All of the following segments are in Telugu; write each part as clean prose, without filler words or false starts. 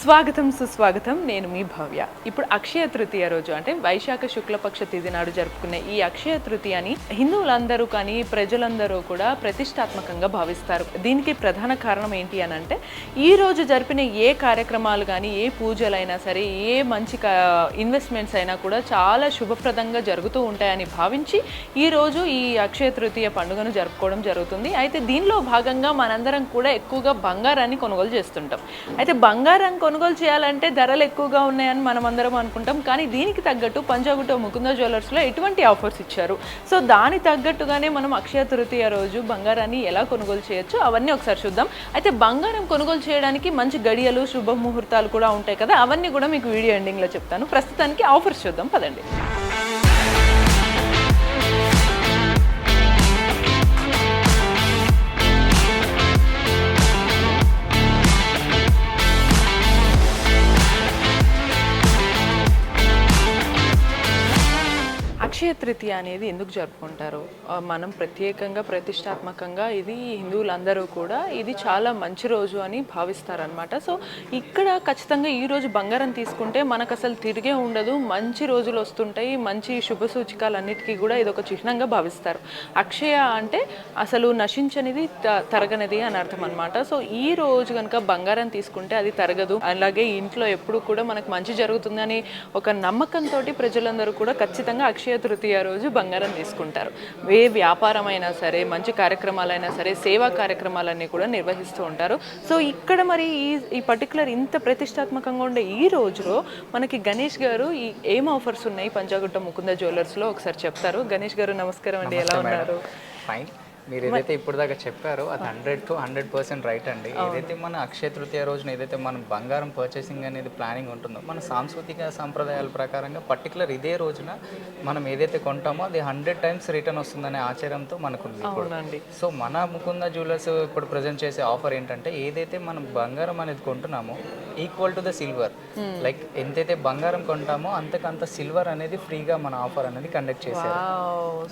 స్వాగతం సుస్వాగతం. నేను మీ భవ్య. ఇప్పుడు అక్షయ తృతీయ రోజు అంటే వైశాఖ శుక్లపక్ష తిథి నాడు జరుపుకునే ఈ అక్షయ తృతీయని హిందువులందరూ కానీ ప్రజలందరూ కూడా ప్రతిష్టాత్మకంగా భావిస్తారు. దీనికి ప్రధాన కారణం ఏంటి అని అంటే ఈ రోజు జరిపిన ఏ కార్యక్రమాలు కానీ ఏ పూజలైనా సరే ఏ మంచి ఇన్వెస్ట్మెంట్స్ అయినా కూడా చాలా శుభప్రదంగా జరుగుతూ ఉంటాయని భావించి ఈరోజు ఈ అక్షయ తృతీయ పండుగను జరుపుకోవడం జరుగుతుంది. అయితే దీనిలో భాగంగా మనందరం కూడా ఎక్కువగా బంగారాన్ని కొనుగోలు చేస్తుంటాం. అయితే బంగారం కొనుగోలు చేయాలంటే ధరలు ఎక్కువగా ఉన్నాయని మనం అందరం అనుకుంటాం. కానీ దీనికి తగ్గట్టు పంజాగుట్ట ముకుంద జ్యువెలర్స్లో ఎటువంటి ఆఫర్స్ ఇచ్చారు, సో దాని తగ్గట్టుగానే మనం అక్షయ తృతీయ రోజు బంగారాన్ని ఎలా కొనుగోలు చేయొచ్చు అవన్నీ ఒకసారి చూద్దాం. అయితే బంగారం కొనుగోలు చేయడానికి మంచి గడియలు శుభముహూర్తాలు కూడా ఉంటాయి కదా, అవన్నీ కూడా మీకు వీడియో ఎండింగ్లో చెప్తాను. ప్రస్తుతానికి ఆఫర్స్ చూద్దాం పదండి. అక్షయ తృతీయ అనేది ఎందుకు జరుపుకుంటారు? మనం ప్రత్యేకంగా ప్రతిష్టాత్మకంగా ఇది హిందువులందరూ కూడా ఇది చాలా మంచి రోజు అని భావిస్తారనమాట. సో ఇక్కడ ఖచ్చితంగా ఈరోజు బంగారం తీసుకుంటే మనకు అసలు తిరిగే ఉండదు, మంచి రోజులు వస్తుంటాయి, మంచి శుభ సూచికలన్నిటికీ కూడా ఇది ఒక చిహ్నంగా భావిస్తారు. అక్షయ అంటే అసలు నశించనిది తరగనిది అని అర్థం అనమాట. సో ఈ రోజు కనుక బంగారం తీసుకుంటే అది తరగదు, అలాగే ఇంట్లో ఎప్పుడు కూడా మనకు మంచి జరుగుతుందని ఒక నమ్మకంతో ప్రజలందరూ కూడా ఖచ్చితంగా అక్షయ తృతీయ రోజు బంగారం తీసుకుంటారు. ఏ వ్యాపారం అయినా సరే, మంచి కార్యక్రమాలైనా సరే, సేవా కార్యక్రమాలన్నీ కూడా నిర్వహిస్తూ ఉంటారు. సో ఇక్కడ మరి ఈ పర్టికులర్ ఇంత ప్రతిష్టాత్మకంగా ఉండే ఈ రోజులో మనకి గణేష్ గారు ఏం ఆఫర్స్ ఉన్నాయి పంజాగుట్ట ముకుంద జ్యువెలర్స్లో ఒకసారి చెప్తారు. గణేష్ గారు నమస్కారం అండి, ఎలా ఉన్నారు? ఫైన్. మీరు ఏదైతే ఇప్పుడు దాకా చెప్పారో అది 100 to 100% రైట్ అండి. ఏదైతే మన అక్షయ తృతీయ రోజున ఏదైతే మనం బంగారం పర్చేసింగ్ అనేది ప్లానింగ్ ఉంటుందో మన సాంస్కృతిక సంప్రదాయాల ప్రకారంగా పర్టికులర్ ఇదే రోజున మనం ఏదైతే కొంటామో అది 100 times రిటర్న్ వస్తుందనే ఆచారంతో మనకుంది. సో మన ముకుంద జ్యువెలర్స్ ఇప్పుడు ప్రజెంట్ చేసే ఆఫర్ ఏంటంటే ఏదైతే మనం బంగారం అనేది కొంటున్నామో equal to the silver, like ఎంతైతే బంగారం కొంటామో అంతకంత సిల్వర్ అనేది ఫ్రీగా మన ఆఫర్ అనేది కండక్ట్ చేశారు.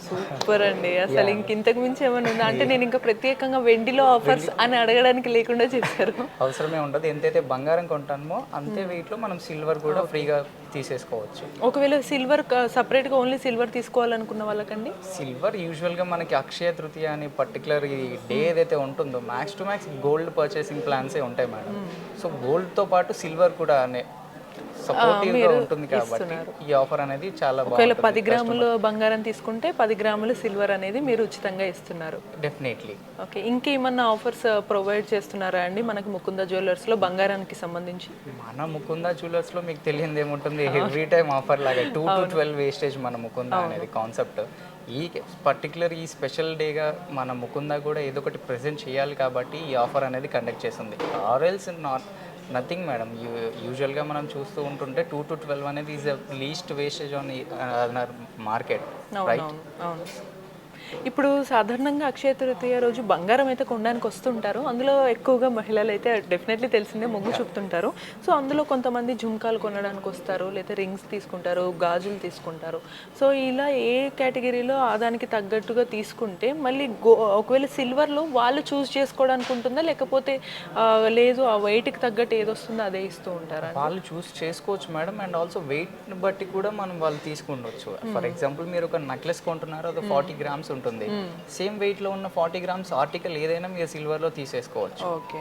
సూపర్ అండి. అసలు ఇంతకు మించి అంటే నేను ఇంకా ప్రత్యేకంగా వెండిలో ఆఫర్స్ అని అడగడానికి లేకుండా చేశారు. అవసరమే ఉండదు, ఎంతైతే బంగారం కొంటామో అంతే వెయిట్ లో మనం సిల్వర్ కూడా ఫ్రీగా తీసేసుకోవచ్చు. ఒకవేళ సిల్వర్ సపరేట్ గా ఓన్లీ సిల్వర్ తీసుకోవాలనుకున్న వాళ్ళకండి, సిల్వర్ యూజువల్ గా మనకి అక్షయ తృతీయ అని పర్టికులర్ ఈ డే ఏదైతే ఉంటుందో max to max gold purchasing plans ఉంటాయి మేడం. సో గోల్డ్ తో పాటు సిల్వర్ కూడా సపోర్టివ్ గా ఉంటుంది కాబట్టి ఈ ఆఫర్ అనేది చాలా బాగుంటుంది. ఒకవేళ 10 గ్రాములు బంగారం తీసుకుంటే 10 గ్రాములు సిల్వర్ అనేది మీరు ఉచితంగా ఇస్తున్నారు. డెఫినెట్లీ. ఓకే, ఇంకేమన్నా ఆఫర్స్ ప్రొవైడ్ చేస్తున్నారా అండి మనకి ముకుంద జ్యువెలర్స్ లో బంగారానికి సంబంధించి? మన ముకుంద జ్యువెలర్స్ లో మీకు తెలియదు ఏముంటుంది, ఎవ్రీ టైం ఆఫర్ లాగా 2 to 12 వేస్టేజ్ మన ముకుంద అనేది కాన్సెప్ట్. ఈ పర్టికులర్ ఈ స్పెషల్ డేగా మన ముకుంద కూడా ఏదో ఒకటి ప్రెజెంట్ చేయాలి కాబట్టి ఈ ఆఫర్ అనేది కండక్ట్ చేస్తుంది. ఆర్ఎల్స్ నథింగ్ మేడం. యూజువల్గా మనం చూస్తూ ఉంటుంటే 2 to 12 అనేది is least wastage on market, right? ఇప్పుడు సాధారణంగా అక్షయ తృతీయ రోజు బంగారం అయితే కొనడానికి వస్తుంటారు. అందులో ఎక్కువగా మహిళలు అయితే డెఫినెట్లీ తెలిసిందే మొగ్గు చూపుతుంటారు. సో అందులో కొంతమంది జుంకాలు కొనడానికి వస్తారు, లేదా రింగ్స్ తీసుకుంటారు, గాజులు తీసుకుంటారు. సో ఇలా ఏ కేటగిరీలో దానికి తగ్గట్టుగా తీసుకుంటే మళ్ళీ ఒకవేళ సిల్వర్లో వాళ్ళు చూస్ చేసుకోవడానికి ఉంటుందా, లేకపోతే లేదు ఆ వెయిట్కి తగ్గట్టు ఏది వస్తుందో అదే ఇస్తూ ఉంటారా? వాళ్ళు చూస్ చేసుకోవచ్చు మేడం. అండ్ ఆల్సో వెయిట్ని బట్టి కూడా మనం వాళ్ళు తీసుకుండొచ్చు. ఫర్ ఎగ్జాంపుల్ మీరు ఒక నెక్లెస్ కొంటున్నారు, అది 40 grams ఉంటుంది, సేమ్ వెయిట్ లో ఉన్న 40 grams ఆర్టికల్ ఏదైనా మీరు సిల్వర్ లో తీసేసుకోవచ్చు. ఓకే,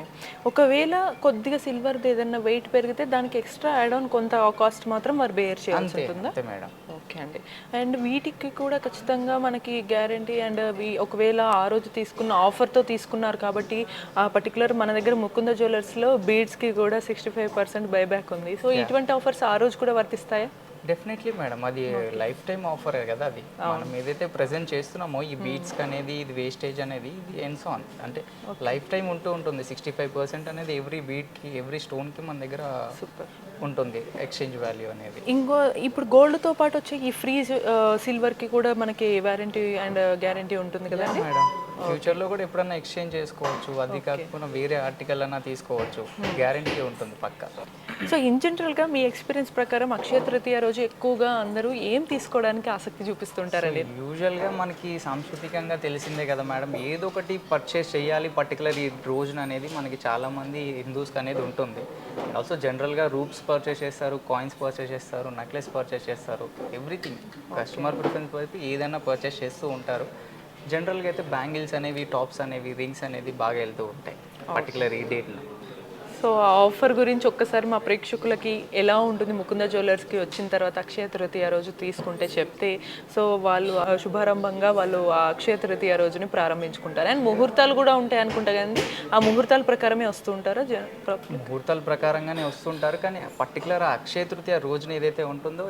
ఒకవేళ కొద్దిగా సిల్వర్ ఏదైనా వెయిట్ పెరిగితే దానికి ఎక్స్ట్రా యాడ్ ఆన్ కొంత కాస్ట్ మాత్రం మరి బేర్ చేయాల్సి ఉంటుందా? మేడం. ఓకే అండి. అండ్ వీటికి కూడా ఖచ్చితంగా మనకి గ్యారంటీ అండ్ ఒకవేళ ఆ రోజు తీసుకున్న ఆఫర్తో తీసుకున్నారు కాబట్టి ఆ పర్టికులర్ మన దగ్గర ముకుంద జ్యువెలర్స్లో బీడ్స్కి కూడా 65% బైబ్యాక్ ఉంది. సో ఇటువంటి ఆఫర్స్ ఆ రోజు కూడా వర్తిస్తాయా? డెఫినెట్లీ మేడం, అది లైఫ్ టైం ఆఫర్ కదా. అది మనం ఏదైతే ప్రెజెంట్ చేస్తున్నామో ఈ బీట్స్ అనేది ఇది వేస్టేజ్ అనేది ఇది ఎన్స్ ఆన్ అంటే లైఫ్ టైం ఉంటూ ఉంటుంది. 65% అనేది ఎవ్రీ బీట్కి ఎవ్రీ స్టోన్కి మన దగ్గర ఉంటుంది ఎక్స్చేంజ్ వాల్యూ అనేది. ఇంకో ఇప్పుడు గోల్డ్తో పాటు వచ్చే ఈ ఫ్రీ సిల్వర్కి కూడా మనకి వారంటీ అండ్ గ్యారంటీ ఉంటుంది కదండి. మేడం ఫ్యూచర్లో కూడా ఎప్పుడన్నా ఎక్స్చేంజ్ చేసుకోవచ్చు, అది కాకుండా వేరే ఆర్టికల్ అన్నా తీసుకోవచ్చు, గ్యారంటీ ఉంటుంది పక్కా. సో ఇన్ జనరల్గా మీ ఎక్స్పీరియన్స్ ప్రకారం అక్షయ తృతీయ రోజు ఎక్కువగా అందరూ ఏం తీసుకోవడానికి ఆసక్తి చూపిస్తుంటారండి? యూజువల్గా మనకి సాంస్కృతికంగా తెలిసిందే కదా మేడం, ఏదో ఒకటి పర్చేస్ చేయాలి పర్టికులర్ ఈ రోజున అనేది మనకి చాలామంది హిందూస్కి అనేది ఉంటుంది. ఆల్సో జనరల్గా రూప్స్ పర్చేస్ చేస్తారు, కాయిన్స్ పర్చేస్ చేస్తారు, నెక్లెస్ పర్చేస్ చేస్తారు, ఎవ్రీథింగ్ కస్టమర్ ప్రిఫరెన్స్ వైపు ఏదైనా పర్చేస్ చేస్తూ ఉంటారు. జనరల్గా అయితే బ్యాంగిల్స్ అనేవి, టాప్స్ అనేవి, రింగ్స్ అనేది బాగా వెళ్తూ ఉంటాయి పర్టికులర్ ఈ డేట్లో. సో ఆ ఆఫర్ గురించి ఒక్కసారి మా ప్రేక్షకులకి ఎలా ఉంటుంది ముకుంద జ్యువెలర్స్కి వచ్చిన తర్వాత అక్షయ తృతీయ రోజు తీసుకుంటే చెప్తే, సో వాళ్ళు శుభారంభంగా వాళ్ళు ఆ అక్షయ తృతీయ రోజుని ప్రారంభించుకుంటారు. అండ్ ముహూర్తాలు కూడా ఉంటాయి అనుకుంటా కదండి, ఆ ముహూర్తాల ప్రకారమే వస్తూ ఉంటారా? ముహూర్తాల ప్రకారంగానే వస్తుంటారు, కానీ పర్టికులర్ ఆ అక్షయ తృతీయ రోజున ఏదైతే ఉంటుందో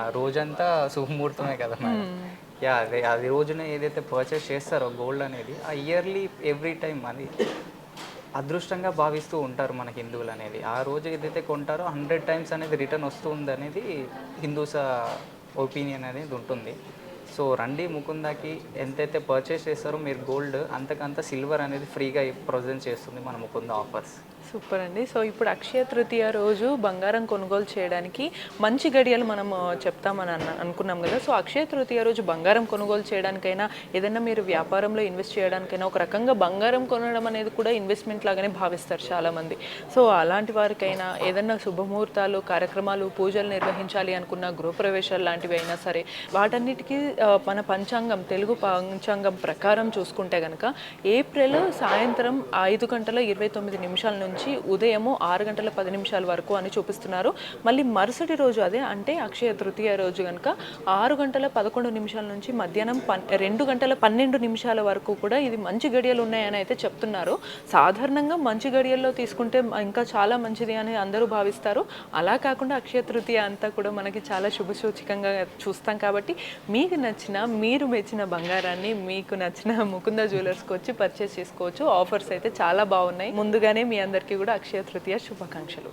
ఆ రోజంతా శుభముహూర్తమే కదా మేడం. అది రోజున ఏదైతే పర్చేస్ చేస్తారో గోల్డ్ అనేది ఆ ఇయర్లీ ఎవ్రీ టైం అది అదృష్టంగా భావిస్తూ ఉంటారు మన హిందువులు అనేది. ఆ రోజు ఏదైతే కొంటారో 100 టైమ్స్ అనేది రిటర్న్ వస్తుంది అనేది హిందూస్ ఒపీనియన్ అనేది ఉంటుంది. సో రండి ముకుందాకి, ఎంతైతే పర్చేస్ చేస్తారో మీరు గోల్డ్ అంతకంత సిల్వర్ అనేది ఫ్రీగా ప్రజెంట్ చేస్తుంది మన ముకుంద ఆఫర్స్. సూపర్ అండి. సో ఇప్పుడు అక్షయ తృతీయ రోజు బంగారం కొనుగోలు చేయడానికి మంచి గడియలు మనం చెప్తామని అనుకున్నాం కదా. సో అక్షయ తృతీయ రోజు బంగారం కొనుగోలు చేయడానికైనా, ఏదైనా మీరు వ్యాపారంలో ఇన్వెస్ట్ చేయడానికైనా, ఒక రకంగా బంగారం కొనడం అనేది కూడా ఇన్వెస్ట్మెంట్ లాగానే భావిస్తారు చాలామంది. సో అలాంటి వారికైనా ఏదైనా శుభముహూర్తాలు, కార్యక్రమాలు, పూజలు నిర్వహించాలి అనుకున్న, గృహప్రవేశాలు లాంటివి అయినా సరే, వాటన్నిటికీ మన పంచాంగం, తెలుగు పంచాంగం ప్రకారం చూసుకుంటే కనుక ఏప్రిల్ సాయంత్రం 5:29 నుంచి ఉదయము 6:10 వరకు అని చూపిస్తున్నారు. మళ్ళీ మరుసటి రోజు అదే అంటే అక్షయ తృతీయ రోజు కనుక 6:11 నుంచి మధ్యాహ్నం 2:12 వరకు కూడా ఇది మంచి గడియలు ఉన్నాయని అయితే చెప్తున్నారు. సాధారణంగా మంచి గడియల్లో తీసుకుంటే ఇంకా చాలా మంచిది అని అందరూ భావిస్తారు. అలా కాకుండా అక్షయ తృతీయ అంతా కూడా మనకి చాలా శుభసూచకంగా చూస్తాం కాబట్టి మీకు నచ్చిన, మీరు మెచ్చిన బంగారాన్ని మీకు నచ్చిన ముకుంద జ్యువెలర్స్కి వచ్చి పర్చేస్ చేసుకోవచ్చు. ఆఫర్స్ అయితే చాలా బాగున్నాయి. ముందుగానే మీ అందరికీ కూడా అక్షయ తృతీయ శుభాకాంక్షలు.